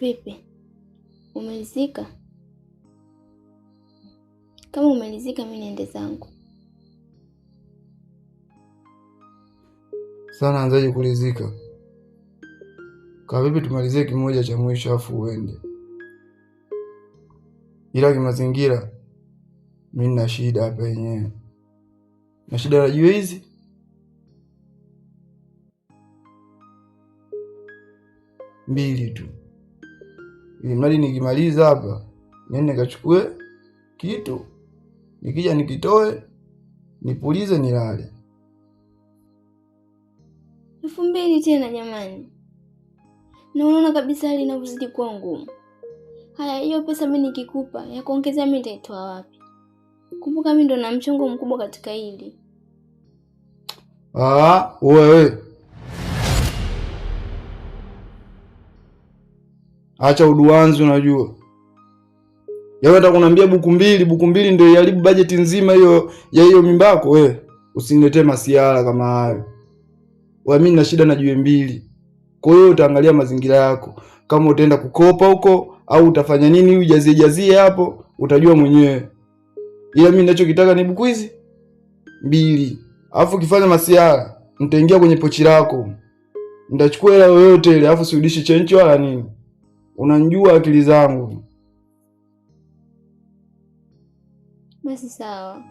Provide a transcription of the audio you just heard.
Vipi? Umelizika? Kama umelizika mimi niende zangu. Sana anzaje kulizika? Kwa vipi tumalizie kimoja cha mwisho afu uende. Ila kimazingira mimi nina shida hapa yenyewe. Na shida la jiwe hizi. Mbili tu. Ili mradi nikimaliza hapa, nende nikachukue kitu. Nikija nikitoe, nipulize nilale. 2000 tena jamani. Na unaona kabisa hali inavyozidi kuwa ngumu. Haya, hiyo pesa mimi nikikupa ya kuongezea mimi nitaitoa wapi? Kumbuka mimi ndo na mchongo mkubwa katika hili. Wewe. Acha uduanzi unajua. Yawe hata kuniambia buku mbili ndio iharibu bajeti nzima hiyo ya hiyo mimbako wewe. Usiniletee masiara kama hayo. Wewe mimi nina shida na jiwe mbili. Kwa hiyo utaangalia mazingira yako. Kama utaenda kukopa huko au utafanya nini ujazie hapo, utajua mwenyewe. Ila mimi ninachokitaka ni buku hizi 2. Alafu ukifanya masiara, nitaingia kwenye pochi lako. Nitachukua hela yoyote ile, alafu siudishi chenchi wala nini. Unanijua akili zangu. Basi sawa.